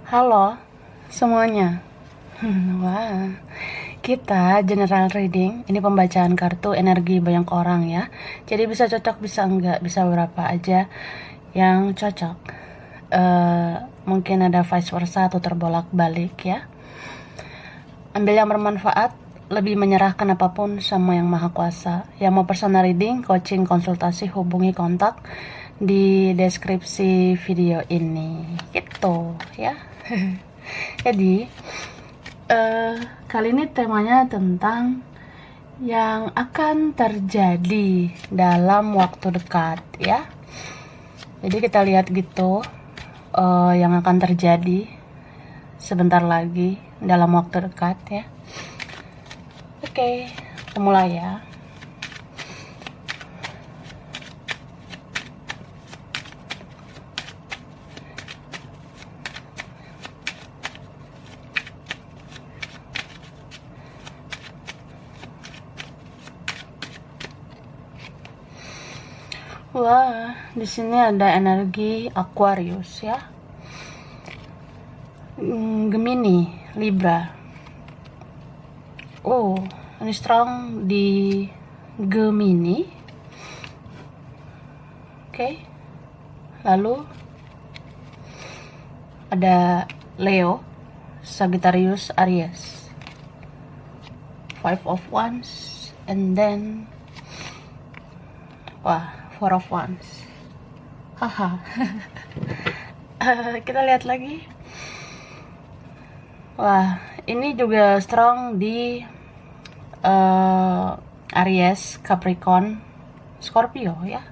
Halo semuanya. Wah, kita general reading. Ini pembacaan kartu energi banyak orang ya. Jadi bisa cocok, bisa enggak, bisa berapa aja yang cocok. Mungkin ada vice versa atau terbolak-balik ya. Ambil yang bermanfaat, lebih menyerahkan apapun sama yang maha kuasa. Yang mau personal reading, coaching, konsultasi, hubungi kontak di deskripsi video ini. Gitu ya. Jadi kali ini temanya tentang yang akan terjadi dalam waktu dekat ya. Jadi kita lihat gitu yang akan terjadi sebentar lagi dalam waktu dekat ya. Oke, kita mulai ya. Wah, di sini ada energi Aquarius ya. Gemini, Libra. Oh, ini strong di Gemini. Oke. Lalu ada Leo, Sagittarius, Aries. Five of Wands, and then wah, Four of Wands. Haha. Kita lihat lagi. Wah, ini juga strong di Aries, Capricorn, Scorpio ya.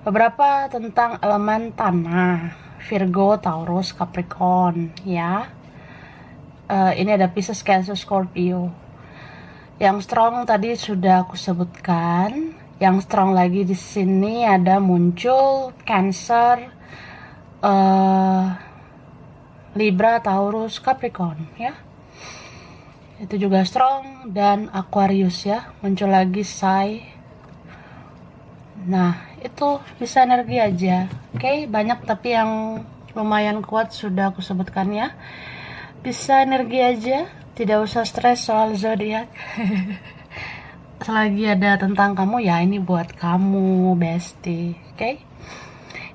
Beberapa tentang elemen tanah, Virgo, Taurus, Capricorn ya. Ini ada Pisces, Cancer, Scorpio. Yang strong tadi sudah aku sebutkan. Yang strong lagi di sini ada muncul Cancer, Libra, Taurus, Capricorn ya. Itu juga strong, dan Aquarius ya, muncul lagi Sai. Nah, itu bisa energi aja. Oke, banyak tapi yang lumayan kuat sudah aku sebutkan ya. Bisa energi aja, tidak usah stres soal zodiak. Selagi ada tentang kamu ya, ini buat kamu bestie, oke?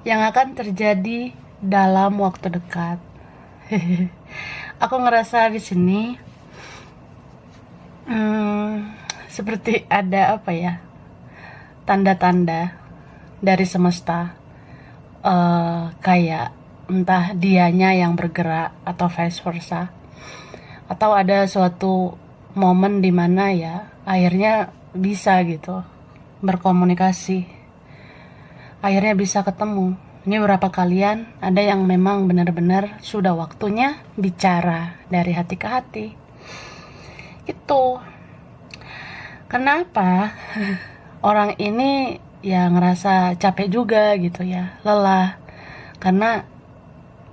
Yang akan terjadi dalam waktu dekat. Aku ngerasa di sini seperti ada apa ya, tanda-tanda dari semesta, kayak entah dianya yang bergerak atau vice versa, atau ada suatu momen dimana ya akhirnya bisa gitu berkomunikasi, akhirnya bisa ketemu. Ini beberapa kalian ada yang memang benar-benar sudah waktunya bicara dari hati ke hati gitu. Kenapa orang ini ya ngerasa capek juga gitu ya, lelah, karena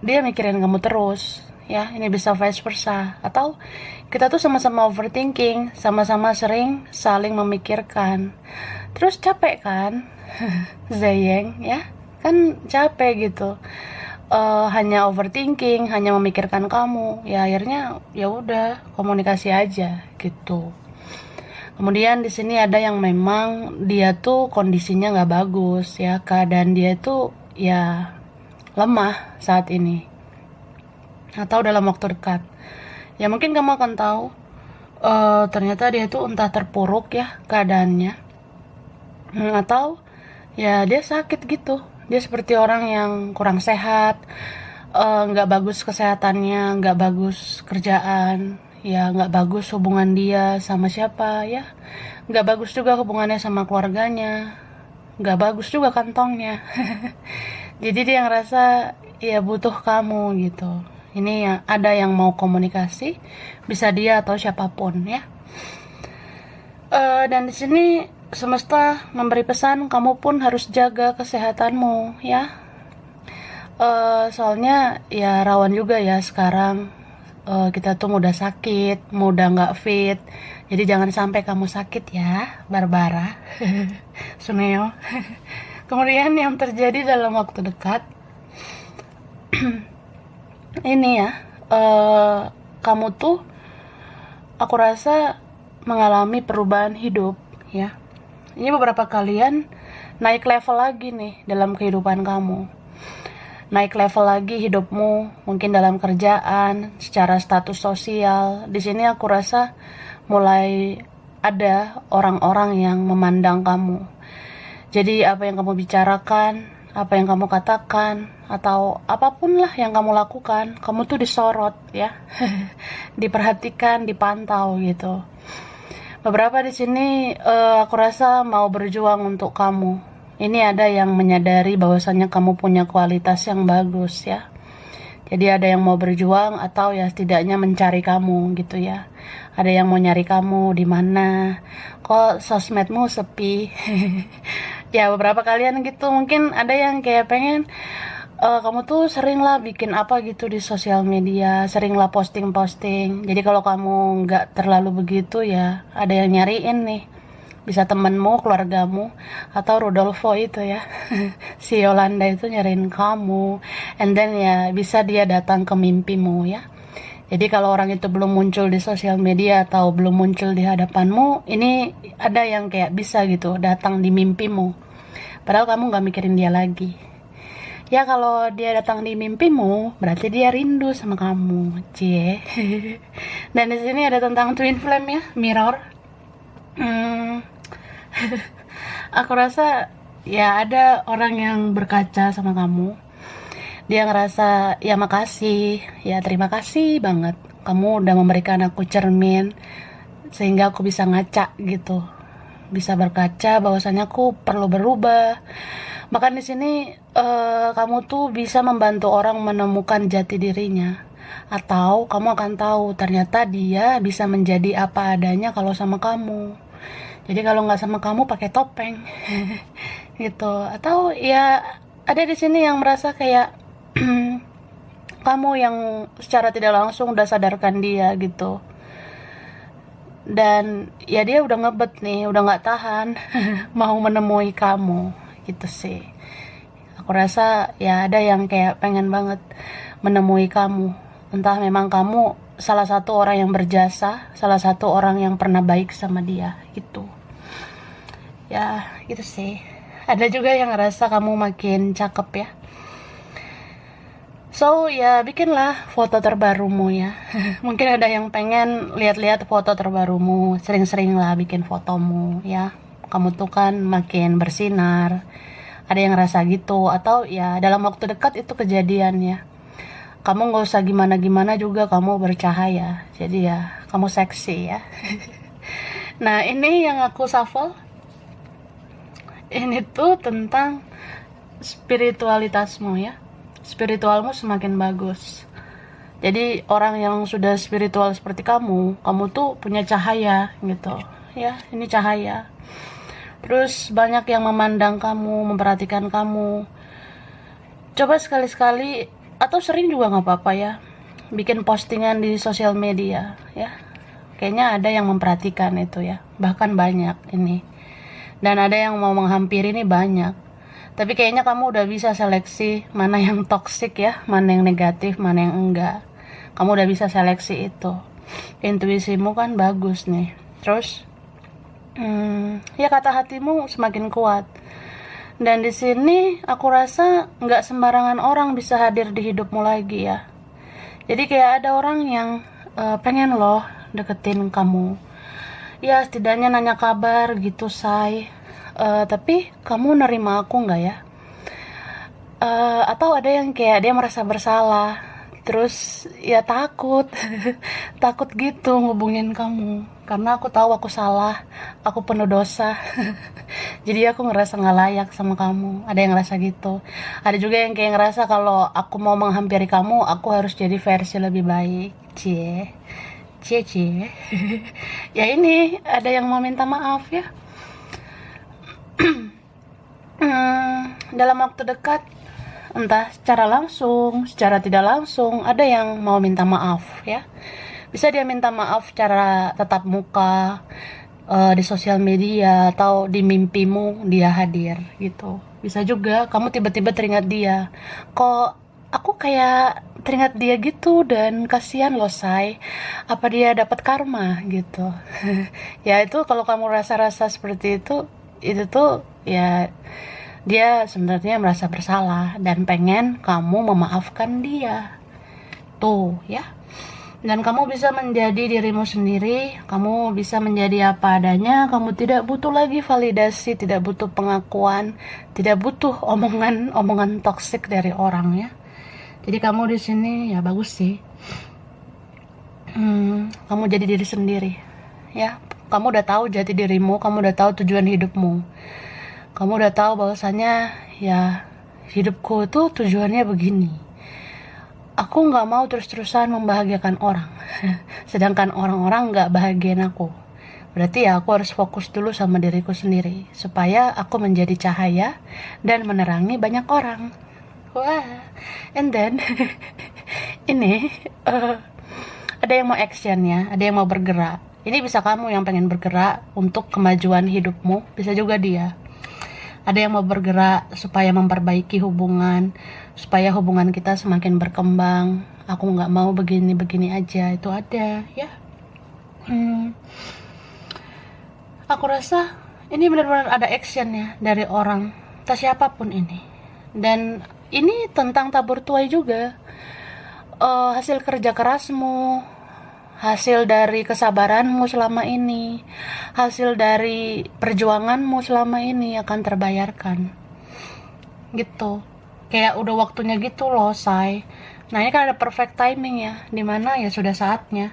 dia mikirin kamu terus ya. Ini bisa vice versa, atau kita tuh sama-sama overthinking, sama-sama sering saling memikirkan, terus capek kan. Zayeng ya, kan capek gitu. Hanya overthinking, hanya memikirkan kamu ya, akhirnya ya udah komunikasi aja gitu. Kemudian di sini ada yang memang dia tuh kondisinya nggak bagus ya, keadaan dia tuh ya lemah saat ini atau dalam waktu dekat. Ya mungkin kamu akan tahu ternyata dia tuh entah terpuruk ya keadaannya, atau ya dia sakit gitu. Dia seperti orang yang kurang sehat, nggak bagus kesehatannya, nggak bagus kerjaan, ya nggak bagus hubungan dia sama siapa ya, nggak bagus juga hubungannya sama keluarganya, nggak bagus juga kantongnya. Jadi dia ngerasa ya butuh kamu gitu. Ini ya, ada yang mau komunikasi, bisa dia atau siapapun ya. Dan di sini semesta memberi pesan kamu pun harus jaga kesehatanmu ya. Soalnya ya rawan juga ya sekarang, kita tuh mudah sakit, mudah nggak fit. Jadi jangan sampai kamu sakit ya, Barbara. Suneo. Kemudian yang terjadi dalam waktu dekat, ini ya, eh kamu tuh aku rasa mengalami perubahan hidup ya. Ini beberapa kalian naik level lagi nih dalam kehidupan kamu. Naik level lagi hidupmu, mungkin dalam kerjaan, secara status sosial. Di sini aku rasa mulai ada orang-orang yang memandang kamu. Jadi apa yang kamu bicarakan, apa yang kamu katakan, atau apapun lah yang kamu lakukan, kamu tuh disorot ya. Diperhatikan, dipantau gitu. Beberapa di sini aku rasa mau berjuang untuk kamu. Ini ada yang menyadari bahwasannya kamu punya kualitas yang bagus ya. Jadi ada yang mau berjuang atau ya setidaknya mencari kamu gitu ya. Ada yang mau nyari kamu di mana. Kok sosmedmu sepi? Ya beberapa kalian gitu mungkin ada yang kayak pengen kamu tuh sering lah bikin apa gitu di sosial media, sering lah posting-posting. Jadi kalau kamu nggak terlalu begitu ya, ada yang nyariin nih. Bisa temenmu, keluargamu, atau Rodolfo itu ya. Si Yolanda itu nyariin kamu. And then ya bisa dia datang ke mimpimu ya. Jadi kalau orang itu belum muncul di sosial media atau belum muncul di hadapanmu, ini ada yang kayak bisa gitu datang di mimpimu. Padahal kamu nggak mikirin dia lagi. Ya kalau dia datang di mimpimu, berarti dia rindu sama kamu, cie. Dan di sini ada tentang twin flame ya, mirror. Hmm, aku rasa ya ada orang yang berkaca sama kamu. Dia ngerasa ya makasih, ya terima kasih banget. Kamu udah memberikan aku cermin sehingga aku bisa ngaca gitu. Bisa berkaca bahwasanya aku perlu berubah. Bahkan di sini kamu tuh bisa membantu orang menemukan jati dirinya. Atau kamu akan tahu ternyata dia bisa menjadi apa adanya kalau sama kamu. Jadi kalau nggak sama kamu pakai topeng, gitu. Atau ya ada di sini yang merasa kayak kamu yang secara tidak langsung udah sadarkan dia gitu. Dan ya dia udah ngebet nih, udah nggak tahan mau menemui kamu gitu sih. Aku rasa ya ada yang kayak pengen banget menemui kamu. Entah memang kamu salah satu orang yang berjasa, salah satu orang yang pernah baik sama dia gitu. Ya gitu sih. Ada juga yang ngerasa kamu makin cakep ya. So ya bikinlah foto terbarumu ya. Mungkin ada yang pengen lihat-lihat foto terbarumu. Sering-sering lah bikin fotomu ya. Kamu tuh kan makin bersinar. Ada yang ngerasa gitu. Atau ya dalam waktu dekat itu kejadian ya. Kamu gak usah gimana-gimana juga kamu bercahaya. Jadi ya kamu seksi ya. Nah ini yang aku shuffle. Ini tuh tentang spiritualitasmu ya. Spiritualmu semakin bagus. Jadi orang yang sudah spiritual seperti kamu tuh punya cahaya gitu. Ya, ini cahaya. Terus banyak yang memandang kamu, memperhatikan kamu. Coba sekali-sekali atau sering juga nggak apa-apa ya, bikin postingan di sosial media ya. Kayaknya ada yang memperhatikan itu ya. Bahkan banyak ini. Dan ada yang mau menghampiri ini banyak. Tapi kayaknya kamu udah bisa seleksi mana yang toksik ya, mana yang negatif, mana yang enggak. Kamu udah bisa seleksi itu. Intuisimu kan bagus nih. Terus, ya kata hatimu semakin kuat. Dan di sini aku rasa nggak sembarangan orang bisa hadir di hidupmu lagi ya. Jadi kayak ada orang yang pengen loh deketin kamu. Ya setidaknya nanya kabar gitu say. Tapi kamu nerima aku nggak ya? Atau ada yang kayak dia merasa bersalah, terus ya takut, takut gitu ngubungin kamu, karena aku tahu aku salah, aku penuh dosa, jadi aku ngerasa nggak layak sama kamu. Ada yang ngerasa gitu. Ada juga yang kayak ngerasa kalau aku mau menghampiri kamu, aku harus jadi versi lebih baik. Cie, cie, cie. Ya ini ada yang mau minta maaf ya. Dalam waktu dekat, entah secara langsung, secara tidak langsung, ada yang mau minta maaf ya. Bisa dia minta maaf secara tatap muka, di sosial media, atau di mimpimu dia hadir gitu. Bisa juga kamu tiba-tiba teringat dia. Kok aku kayak teringat dia gitu dan kasihan loh Say, apa dia dapat karma gitu. Ya itu kalau kamu rasa-rasa seperti itu tuh ya dia sebenarnya merasa bersalah dan pengen kamu memaafkan dia. Tuh ya. Dan kamu bisa menjadi dirimu sendiri, kamu bisa menjadi apa adanya, kamu tidak butuh lagi validasi, tidak butuh pengakuan, tidak butuh omongan toksik dari orang ya. Jadi kamu di sini ya bagus sih. Kamu jadi diri sendiri ya. Kamu udah tahu jati dirimu, kamu udah tahu tujuan hidupmu. Kamu udah tahu bahwasanya ya hidupku tuh tujuannya begini. Aku nggak mau terus-terusan membahagiakan orang, sedangkan orang-orang nggak bahagiain aku. Berarti ya aku harus fokus dulu sama diriku sendiri, supaya aku menjadi cahaya dan menerangi banyak orang. Wah, and then ini ada yang mau action ya, ada yang mau bergerak. Ini bisa kamu yang pengen bergerak untuk kemajuan hidupmu, bisa juga dia. Ada yang mau bergerak supaya memperbaiki hubungan, supaya hubungan kita semakin berkembang. Aku nggak mau begini-begini aja, itu ada ya. Aku rasa ini benar-benar ada action ya dari orang, entah siapapun ini. Dan ini tentang tabur tuai juga. Hasil kerja kerasmu, hasil dari kesabaranmu selama ini, hasil dari perjuanganmu selama ini akan terbayarkan gitu. Kayak udah waktunya gitu loh Say. Nah ini kan ada perfect timing ya, dimana ya sudah saatnya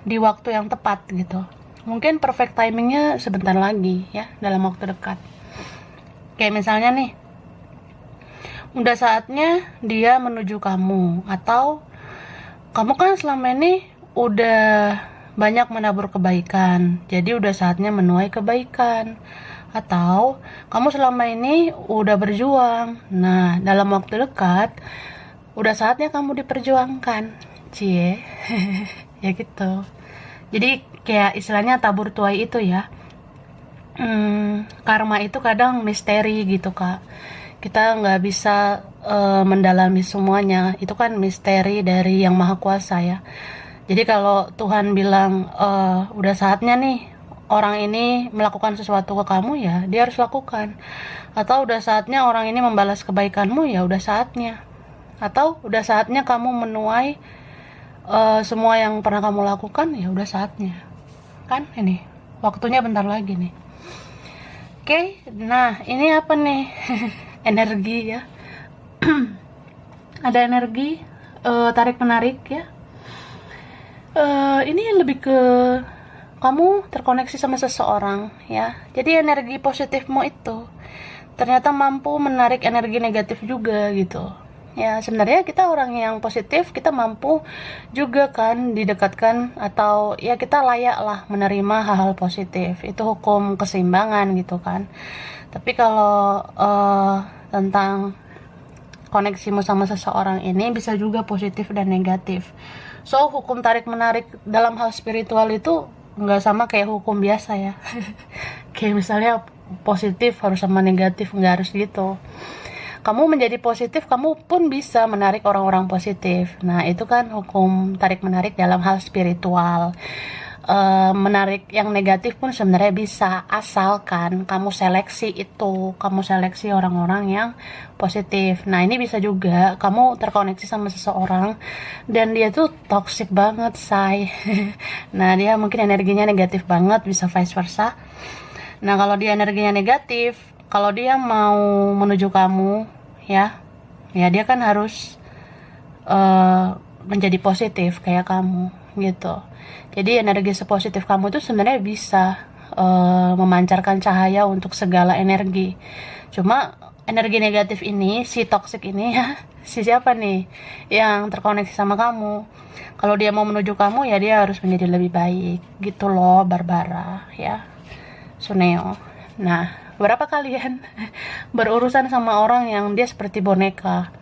di waktu yang tepat gitu. Mungkin perfect timingnya sebentar lagi ya, dalam waktu dekat. Kayak misalnya nih, udah saatnya dia menuju kamu, atau kamu kan selama ini udah banyak menabur kebaikan, jadi udah saatnya menuai kebaikan. Atau kamu selama ini udah berjuang, nah dalam waktu dekat udah saatnya kamu diperjuangkan. Cie. Ya gitu. Jadi kayak istilahnya tabur tuai itu ya. Karma itu kadang misteri gitu Kak. Kita nggak bisa mendalami semuanya, itu kan misteri dari Yang Maha Kuasa ya. Jadi kalau Tuhan bilang udah saatnya nih orang ini melakukan sesuatu ke kamu, ya dia harus lakukan. Atau udah saatnya orang ini membalas kebaikanmu, ya udah saatnya. Atau udah saatnya kamu menuai semua yang pernah kamu lakukan, ya udah saatnya. Kan ini waktunya bentar lagi nih. Oke, nah ini apa nih? Energi ya. Ada energi tarik menarik ya. Ini lebih ke kamu terkoneksi sama seseorang ya. Jadi energi positifmu itu ternyata mampu menarik energi negatif juga gitu. Ya sebenarnya kita orang yang positif, kita mampu juga kan didekatkan, atau ya kita layak lah menerima hal-hal positif. Itu hukum keseimbangan gitu kan. Tapi kalau tentang koneksimu sama seseorang ini bisa juga positif dan negatif. So hukum tarik menarik dalam hal spiritual itu nggak sama kayak hukum biasa ya. Kayak misalnya positif harus sama negatif, nggak harus gitu. Kamu menjadi positif, kamu pun bisa menarik orang-orang positif. Nah itu kan hukum tarik menarik dalam hal spiritual. Menarik yang negatif pun sebenarnya bisa, asalkan kamu seleksi kamu seleksi orang-orang yang positif. Nah ini bisa juga kamu terkoneksi sama seseorang dan dia tuh toxic banget say. Nah dia mungkin energinya negatif banget, bisa vice versa. Nah kalau dia energinya negatif, kalau dia mau menuju kamu ya dia kan harus menjadi positif kayak kamu gitu. Jadi energi sepositif kamu itu sebenarnya bisa memancarkan cahaya untuk segala energi. Cuma energi negatif ini, si toxic ini ya, si siapa nih yang terkoneksi sama kamu. Kalau dia mau menuju kamu ya dia harus menjadi lebih baik gitu loh Barbara ya. Suneo. Nah, berapa kalian berurusan sama orang yang dia seperti boneka?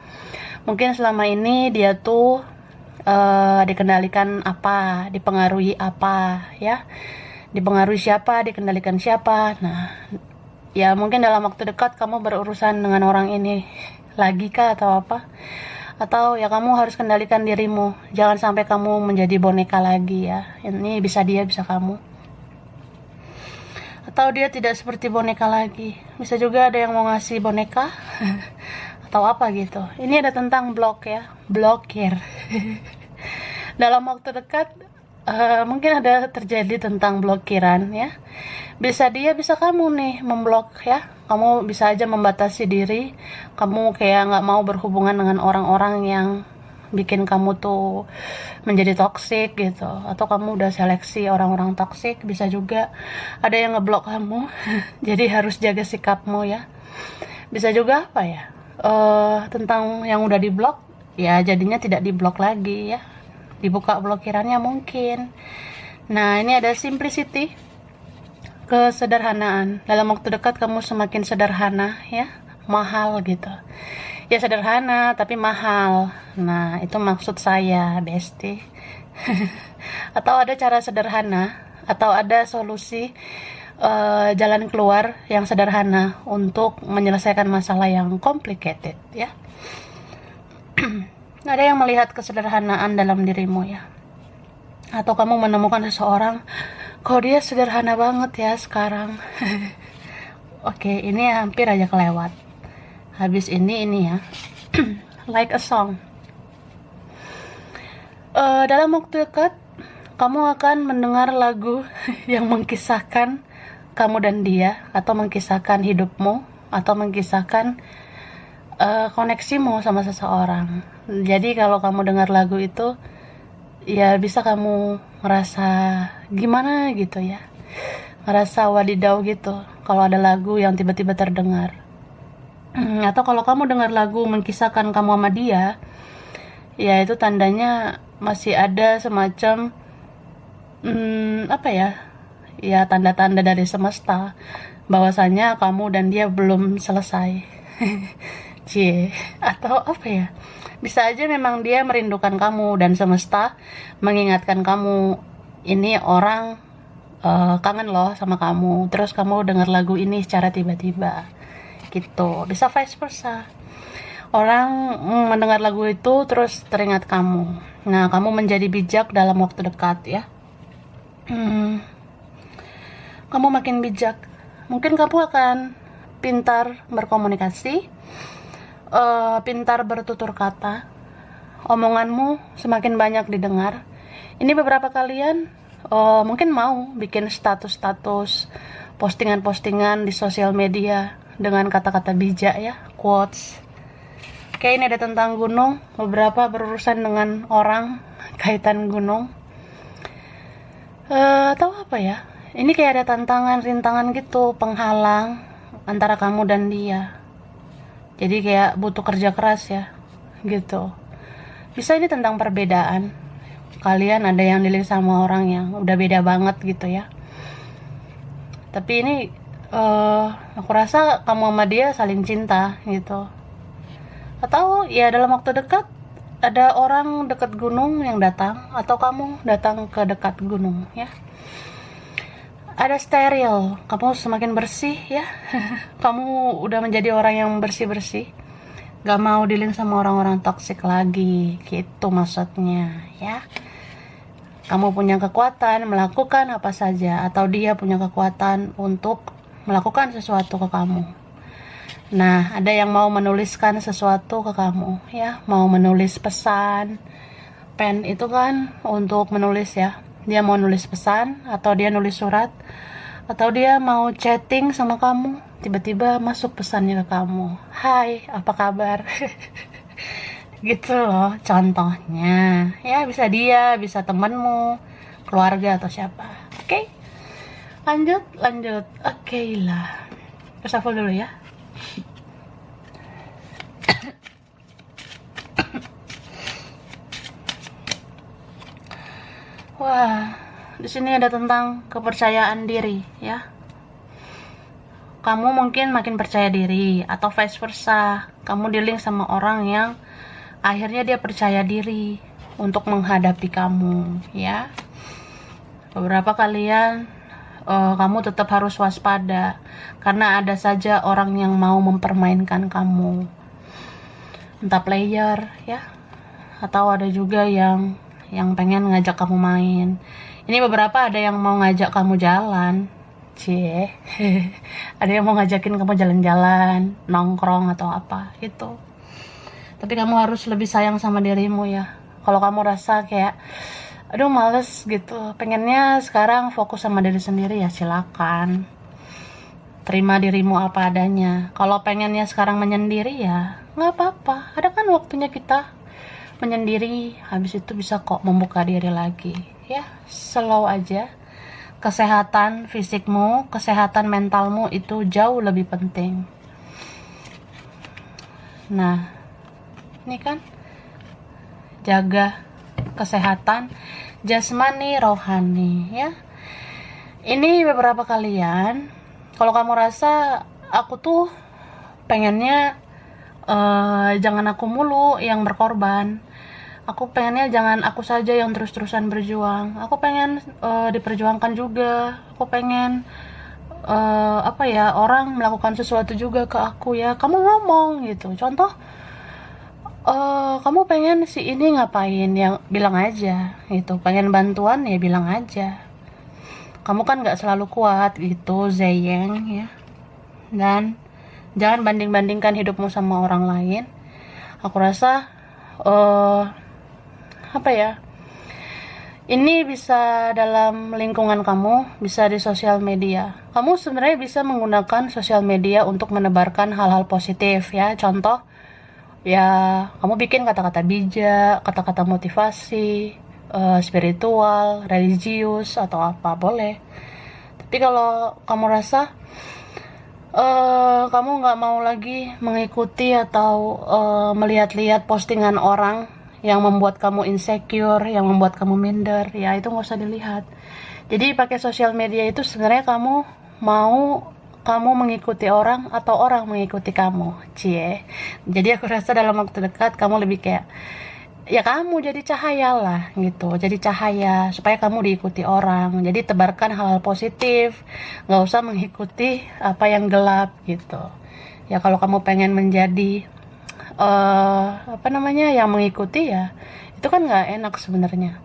Mungkin selama ini dia tuh dikendalikan apa, dipengaruhi apa ya, dipengaruhi siapa, dikendalikan siapa. Nah ya mungkin dalam waktu dekat kamu berurusan dengan orang ini lagi kah atau apa, atau ya kamu harus kendalikan dirimu, jangan sampai kamu menjadi boneka lagi ya. Ini bisa dia, bisa kamu, atau dia tidak seperti boneka lagi. Bisa juga ada yang mau ngasih boneka atau apa gitu. Ini ada tentang blok ya, blokir. Dalam waktu dekat mungkin ada terjadi tentang blokiran ya. Bisa dia, bisa kamu nih memblok ya. Kamu bisa aja membatasi diri. Kamu kayak nggak mau berhubungan dengan orang-orang yang bikin kamu tuh menjadi toksik gitu. Atau kamu udah seleksi orang-orang toksik. Bisa juga ada yang ngeblok kamu. Jadi harus jaga sikapmu ya. Bisa juga apa ya, tentang yang udah diblok ya, jadinya tidak diblok lagi ya, dibuka blokirannya mungkin. Nah, ini ada simplicity, kesederhanaan. Dalam waktu dekat kamu semakin sederhana ya, mahal gitu ya, sederhana tapi mahal. Nah, itu maksud saya, bestie. Atau ada cara sederhana, atau ada solusi, jalan keluar yang sederhana untuk menyelesaikan masalah yang complicated ya. Ada yang melihat kesederhanaan dalam dirimu ya, atau kamu menemukan seseorang, kok dia sederhana banget ya sekarang. Oke, ini hampir aja kelewat. Habis ini ya. Like a song. Dalam waktu dekat kamu akan mendengar lagu yang mengkisahkan kamu dan dia, atau mengkisahkan hidupmu, atau mengkisahkan koneksimu sama seseorang. Jadi kalau kamu dengar lagu itu, ya bisa kamu ngerasa gimana gitu ya, ngerasa wadidau gitu kalau ada lagu yang tiba-tiba terdengar. Atau kalau kamu dengar lagu mengkisahkan kamu sama dia, ya itu tandanya masih ada semacam apa ya, tanda-tanda dari semesta bahwasanya kamu dan dia belum selesai. Cie, atau apa ya, bisa aja memang dia merindukan kamu dan semesta mengingatkan kamu, ini orang kangen loh sama kamu, terus kamu dengar lagu ini secara tiba-tiba gitu. Bisa vice versa, orang mendengar lagu itu terus teringat kamu. Nah, kamu menjadi bijak dalam waktu dekat ya. Kamu makin bijak, mungkin kamu akan pintar berkomunikasi, pintar bertutur kata, omonganmu semakin banyak didengar. Ini beberapa kalian mungkin mau bikin status-status, postingan-postingan di sosial media dengan kata-kata bijak ya, quotes. Oke, ini ada tentang gunung, beberapa berurusan dengan orang, kaitan gunung. Atau apa ya, ini kayak ada tantangan, rintangan gitu, penghalang antara kamu dan dia. Jadi kayak butuh kerja keras ya, gitu. Bisa ini tentang perbedaan. Kalian ada yang dealing sama orang yang udah beda banget gitu ya. Tapi ini aku rasa kamu sama dia saling cinta gitu. Atau ya dalam waktu dekat ada orang dekat gunung yang datang, atau kamu datang ke dekat gunung ya. Ada steril, kamu semakin bersih ya. Kamu udah menjadi orang yang bersih-bersih, gak mau dealing sama orang-orang toksik lagi gitu maksudnya ya. Kamu punya kekuatan melakukan apa saja, atau dia punya kekuatan untuk melakukan sesuatu ke kamu. Nah, ada yang mau menuliskan sesuatu ke kamu ya, mau menulis pesan. Pen itu kan untuk menulis ya. Dia mau nulis pesan, atau dia nulis surat, atau dia mau chatting sama kamu, tiba-tiba masuk pesannya ke kamu, hai apa kabar. Gitu loh contohnya ya. Bisa dia, bisa temanmu, keluarga, atau siapa. Oke, lanjut. Oke lah, reshuffle dulu ya. Wah, di sini ada tentang kepercayaan diri ya. Kamu mungkin makin percaya diri, atau vice versa. Kamu dealing sama orang yang akhirnya dia percaya diri untuk menghadapi kamu ya. Beberapa kalian kamu tetap harus waspada, karena ada saja orang yang mau mempermainkan kamu. entah player ya, atau ada juga yang pengen ngajak kamu main. Ini beberapa ada yang mau ngajak kamu jalan, cie. Ada yang mau ngajakin kamu jalan-jalan, nongkrong atau apa gitu. Tapi kamu harus lebih sayang sama dirimu ya. Kalau kamu rasa kayak aduh males gitu, pengennya sekarang fokus sama diri sendiri, ya silakan. Terima dirimu apa adanya. Kalau pengennya sekarang menyendiri ya nggak apa-apa. Ada kan waktunya kita menyendiri, habis itu bisa kok membuka diri lagi. Ya, slow aja. Kesehatan fisikmu, kesehatan mentalmu itu jauh lebih penting. Nah, ini kan jaga kesehatan jasmani rohani ya. Ini beberapa kalian, kalau kamu rasa aku tuh pengennya jangan aku mulu yang berkorban, aku pengennya jangan aku saja yang terus-terusan berjuang, aku pengen diperjuangkan juga, aku pengen orang melakukan sesuatu juga ke aku ya, kamu ngomong gitu. Contoh, kamu pengen si ini ngapain, yang bilang aja gitu. Pengen bantuan ya bilang aja. Kamu kan nggak selalu kuat gitu, Zeyeng ya. Dan jangan banding-bandingkan hidupmu sama orang lain. Aku rasa ini bisa dalam lingkungan kamu, bisa di sosial media. Kamu sebenarnya bisa menggunakan sosial media untuk menebarkan hal-hal positif ya. Contoh, ya kamu bikin kata-kata bijak, kata-kata motivasi, spiritual, religius atau apa boleh. Tapi kalau kamu rasa kamu nggak mau lagi mengikuti atau melihat-lihat postingan orang yang membuat kamu insecure, yang membuat kamu minder, ya itu nggak usah dilihat. Jadi pakai sosial media itu sebenarnya kamu mengikuti orang atau orang mengikuti kamu, cie. Jadi aku rasa dalam waktu dekat kamu lebih kayak ya kamu jadi cahaya lah gitu, jadi cahaya supaya kamu diikuti orang. Jadi tebarkan hal-hal positif, nggak usah mengikuti apa yang gelap gitu. Ya kalau kamu pengen menjadi yang mengikuti ya itu kan nggak enak sebenarnya,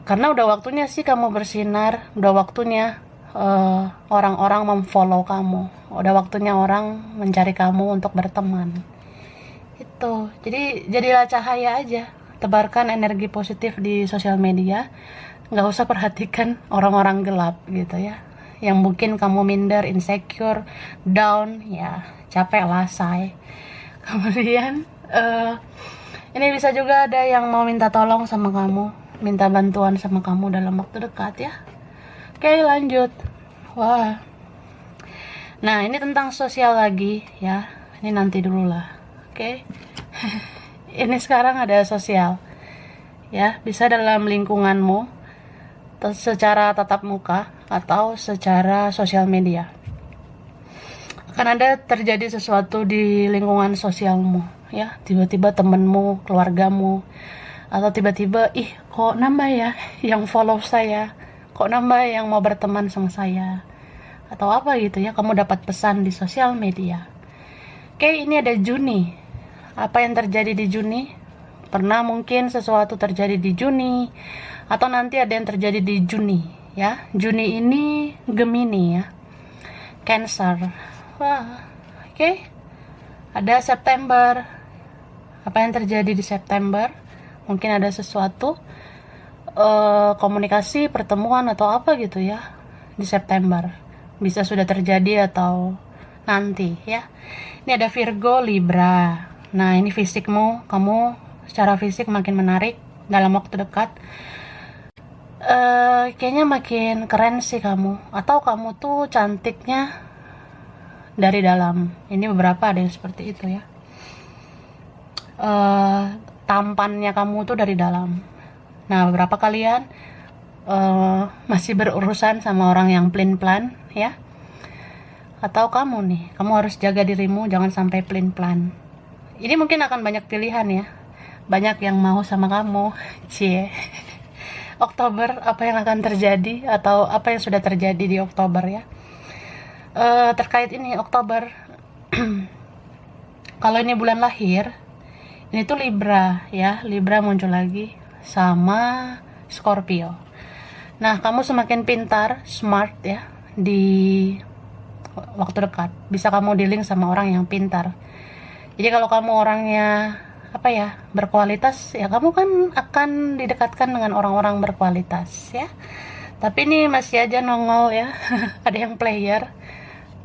karena udah waktunya sih kamu bersinar, udah waktunya orang-orang memfollow kamu, udah waktunya orang mencari kamu untuk berteman itu. Jadi jadilah cahaya aja, tebarkan energi positif di sosial media, nggak usah perhatikan orang-orang gelap gitu ya, yang mungkin kamu minder, insecure, down, ya capek lah say. Kemudian ini bisa juga ada yang mau minta tolong sama kamu, minta bantuan sama kamu dalam waktu dekat ya. Oke, lanjut. Wah, nah ini tentang sosial lagi ya, ini nanti dulu lah. Oke. Ini sekarang ada sosial ya, bisa dalam lingkunganmu secara tatap muka atau secara sosial media. Akan ada terjadi sesuatu di lingkungan sosialmu ya, tiba-tiba temenmu, keluargamu, atau tiba-tiba kok nambah ya yang follow saya, kok nambah yang mau berteman sama saya, atau apa gitu ya, kamu dapat pesan di sosial media. Oke, ini ada Juni. Apa yang terjadi di Juni? Pernah mungkin sesuatu terjadi di Juni, atau nanti ada yang terjadi di Juni ya. Juni ini Gemini ya, Cancer. Wah, oke. Ada September. Apa yang terjadi di September? Mungkin ada sesuatu komunikasi, pertemuan atau apa gitu ya di September. Bisa sudah terjadi atau nanti ya. Ini ada Virgo, Libra. Nah, ini fisikmu, kamu secara fisik makin menarik dalam waktu dekat. Kayaknya makin keren sih kamu, atau kamu tuh cantiknya dari dalam. Ini beberapa ada yang seperti itu ya. Tampannya kamu tuh dari dalam. Nah, beberapa kalian masih berurusan sama orang yang plan ya. Atau kamu nih, kamu harus jaga dirimu, jangan sampai plan. Ini mungkin akan banyak pilihan ya. Banyak yang mau sama kamu, cie. Oktober, apa yang akan terjadi atau apa yang sudah terjadi di Oktober ya. Terkait ini Oktober, kalau ini bulan lahir, Ini tuh Libra ya, Libra muncul lagi sama Scorpio. Nah, kamu semakin pintar, smart ya di waktu dekat. Bisa kamu dealing sama orang yang pintar. Jadi kalau kamu orangnya apa ya, berkualitas, ya kamu kan akan didekatkan dengan orang-orang berkualitas ya. Tapi ini masih aja nongol ya. Ada yang player,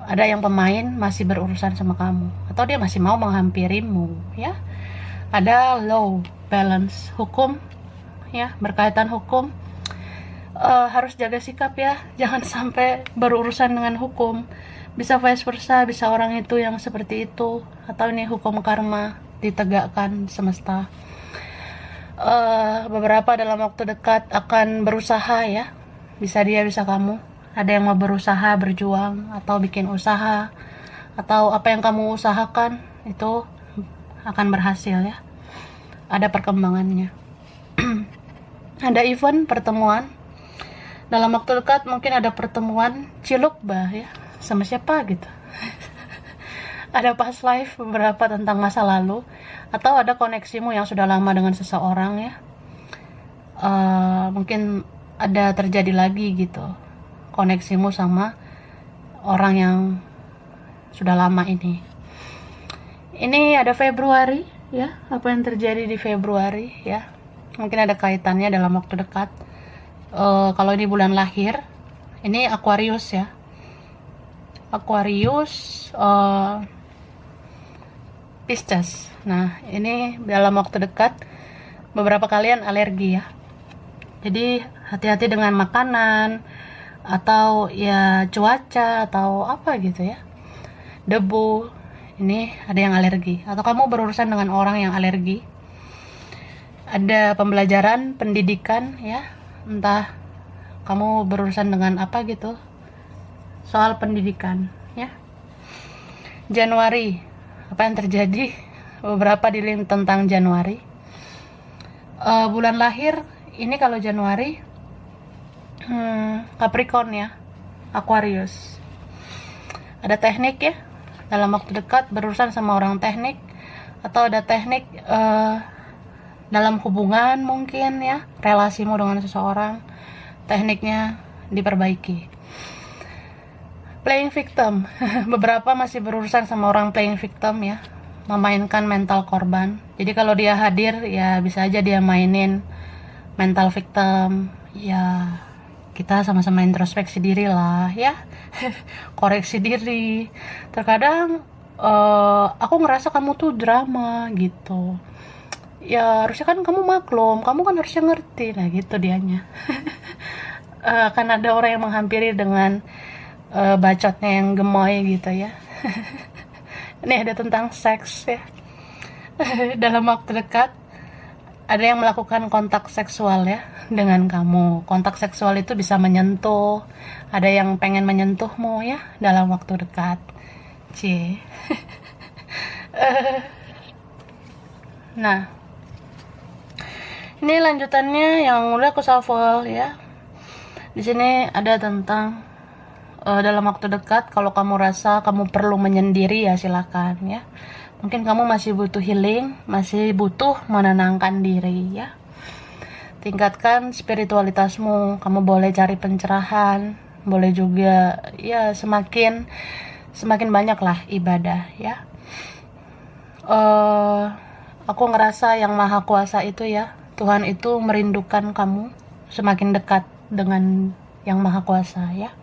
ada yang pemain masih berurusan sama kamu, atau dia masih mau menghampirimu ya. Ada low balance hukum ya, berkaitan hukum. Harus jaga sikap ya, jangan sampai berurusan dengan hukum. Bisa vice versa, bisa orang itu yang seperti itu, atau ini hukum karma ditegakkan semesta. Beberapa dalam waktu dekat akan berusaha ya, bisa dia bisa kamu. Ada yang mau berusaha, berjuang, atau bikin usaha, atau apa yang kamu usahakan itu akan berhasil ya. Ada perkembangannya. Ada event, pertemuan dalam waktu dekat, mungkin ada pertemuan ciluk bah ya, sama siapa gitu. Ada past life beberapa tentang masa lalu, atau ada koneksimu yang sudah lama dengan seseorang ya. Mungkin ada terjadi lagi gitu koneksimu sama orang yang sudah lama ini. Ini ada Februari ya, apa yang terjadi di Februari ya, mungkin ada kaitannya dalam waktu dekat. Kalau ini bulan lahir, ini Aquarius ya, Aquarius, Pisces. Nah, ini dalam waktu dekat beberapa kalian alergi ya. Jadi hati-hati dengan makanan, atau ya cuaca, atau apa gitu ya, debu. Ini ada yang alergi, atau kamu berurusan dengan orang yang alergi. Ada pembelajaran, pendidikan ya, entah kamu berurusan dengan apa gitu, soal pendidikan ya. Januari, apa yang terjadi? Beberapa dealing tentang Januari. Bulan lahir ini kalau Januari, Capricorn ya, Aquarius. Ada teknik ya, dalam waktu dekat berurusan sama orang teknik, atau ada teknik dalam hubungan mungkin ya, relasimu dengan seseorang, tekniknya diperbaiki. Playing victim, beberapa masih berurusan sama orang playing victim ya, memainkan mental korban. Jadi kalau dia hadir ya bisa aja dia mainin mental victim ya. Kita sama-sama introspeksi diri lah ya. Koreksi diri. Terkadang aku ngerasa kamu tuh drama gitu. Ya harusnya kan kamu maklum, kamu kan harusnya ngerti. Nah gitu dianya. Akan ada orang yang menghampiri dengan bacotnya yang gemoy gitu ya. Ini ada tentang seks ya. Dalam waktu dekat ada yang melakukan kontak seksual ya dengan kamu. Kontak seksual itu bisa menyentuh, ada yang pengen menyentuhmu ya dalam waktu dekat. Nah, ini lanjutannya yang udah aku shuffle ya. Di sini ada tentang dalam waktu dekat, kalau kamu rasa kamu perlu menyendiri ya silakan ya. Mungkin kamu masih butuh healing, masih butuh menenangkan diri ya. Tingkatkan spiritualitasmu, kamu boleh cari pencerahan, boleh juga ya semakin banyak lah ibadah ya. Aku ngerasa yang maha kuasa itu ya, Tuhan itu merindukan kamu semakin dekat dengan yang maha kuasa ya.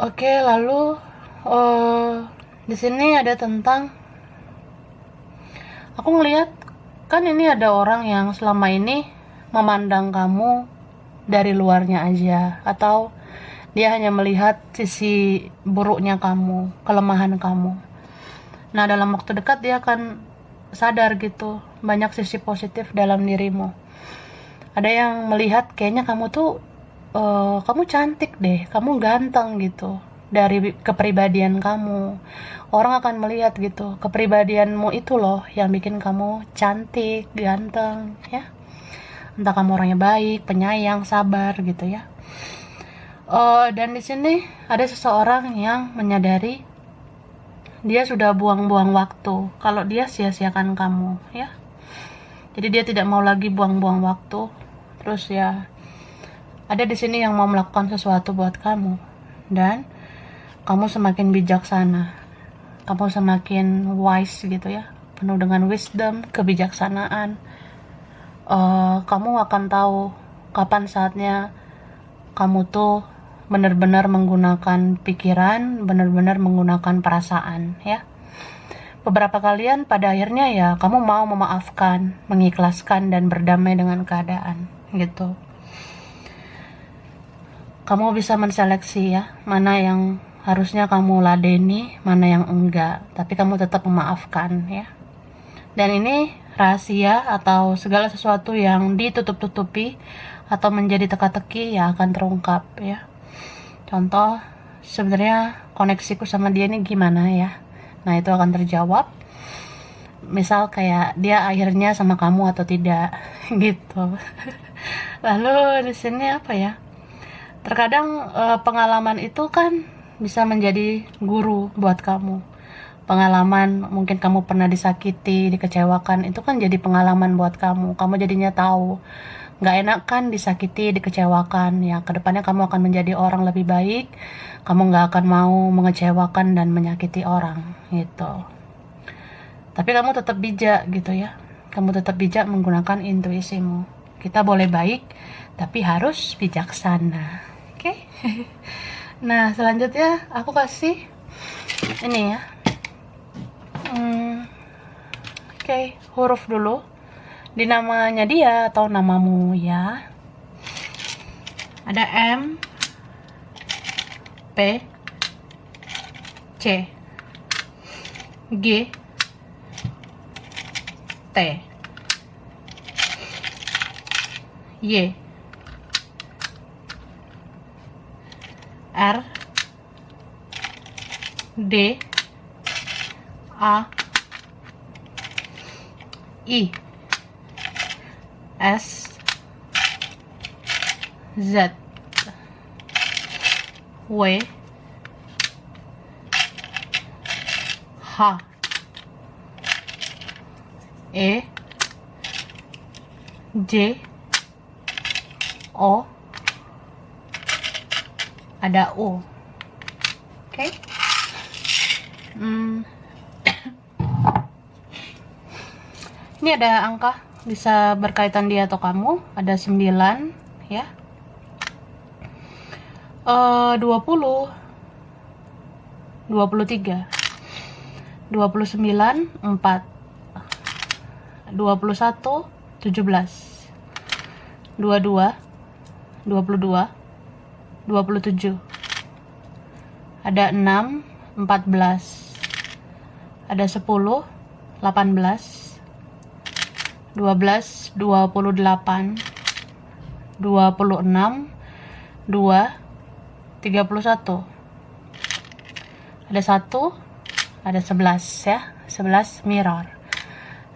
Oke, lalu di sini ada tentang, aku ngelihat kan ini ada orang yang selama ini memandang kamu dari luarnya aja, atau dia hanya melihat sisi buruknya kamu, kelemahan kamu. Nah dalam waktu dekat dia akan sadar gitu, banyak sisi positif dalam dirimu. Ada yang melihat kayaknya kamu tuh kamu cantik deh, kamu ganteng gitu. Dari kepribadian kamu, orang akan melihat gitu, kepribadianmu itu loh yang bikin kamu cantik, ganteng ya. Entah kamu orangnya baik, penyayang, sabar gitu ya. Dan di sini ada seseorang yang menyadari dia sudah buang-buang waktu. Kalau dia sia-siakan kamu, ya. Jadi dia tidak mau lagi buang-buang waktu. Terus ya, ada di sini yang mau melakukan sesuatu buat kamu. Dan kamu semakin bijaksana. Kamu semakin wise gitu ya. Penuh dengan wisdom, kebijaksanaan. Kamu akan tahu kapan saatnya kamu tuh benar-benar menggunakan pikiran, benar-benar menggunakan perasaan, ya. Beberapa kalian pada akhirnya ya kamu mau memaafkan, mengikhlaskan dan berdamai dengan keadaan, gitu. Kamu bisa menseleksi ya, mana yang harusnya kamu ladeni, mana yang enggak, tapi kamu tetap memaafkan, ya. Dan ini rahasia atau segala sesuatu yang ditutup-tutupi atau menjadi teka-teki ya akan terungkap, ya. Contoh, sebenarnya koneksiku sama dia ini gimana ya? Nah, itu akan terjawab. Misal kayak dia akhirnya sama kamu atau tidak, gitu. Lalu di sini apa ya? Terkadang pengalaman itu kan bisa menjadi guru buat kamu. Pengalaman mungkin kamu pernah disakiti, dikecewakan, itu kan jadi pengalaman buat kamu. Kamu jadinya tahu nggak enak kan disakiti, dikecewakan, ya kedepannya kamu akan menjadi orang lebih baik, kamu nggak akan mau mengecewakan dan menyakiti orang, gitu. Tapi kamu tetap bijak gitu ya, kamu tetap bijak menggunakan intuisimu. Kita boleh baik, tapi harus bijaksana, oke? Nah, selanjutnya aku kasih ini ya, oke, huruf dulu di namanya dia atau namamu ya. Ada M, P, C, G, T, Y, R, D, A, I, S, Z, W, H, E, J, O, ada U. Oke. Ini ada angka bisa berkaitan dia atau kamu, ada 9 ya, 20, 23, 29, 4, 21, 17, 22, 22, 27, ada 6, 14, ada 10, 18, 12, 28, 26, 2, 31, ada 1, ada 11 ya, 11 mirror.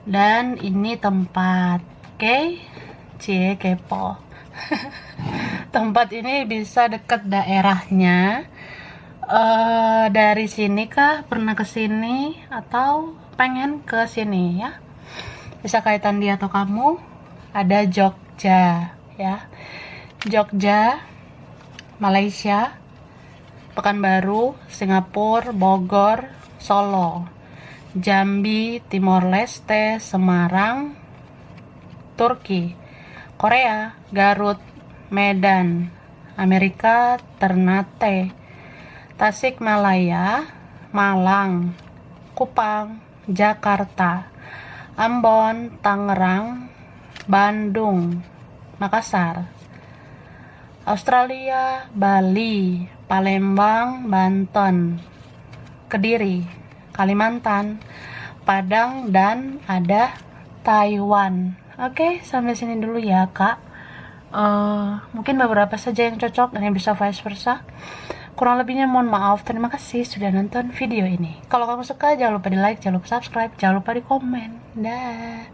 Dan ini tempat, oke? Cie kepo. Tempat ini bisa dekat daerahnya. Dari sini kah, pernah ke sini atau pengen ke sini ya? Bisa kaitan dia atau kamu. Ada Jogja ya, Jogja, Malaysia, Pekanbaru, Singapura, Bogor, Solo, Jambi, Timor Leste, Semarang, Turki, Korea, Garut, Medan, Amerika, Ternate, Tasikmalaya, Malang, Kupang, Jakarta, Ambon, Tangerang, Bandung, Makassar, Australia, Bali, Palembang, Banten, Kediri, Kalimantan, Padang, dan ada Taiwan. Oke, sampai sini dulu ya kak. Mungkin beberapa saja yang cocok dan yang bisa vice versa. Kurang lebihnya mohon maaf. Terima kasih sudah nonton video ini. Kalau kamu suka jangan lupa di like, jangan lupa subscribe, jangan lupa di komen. Dah.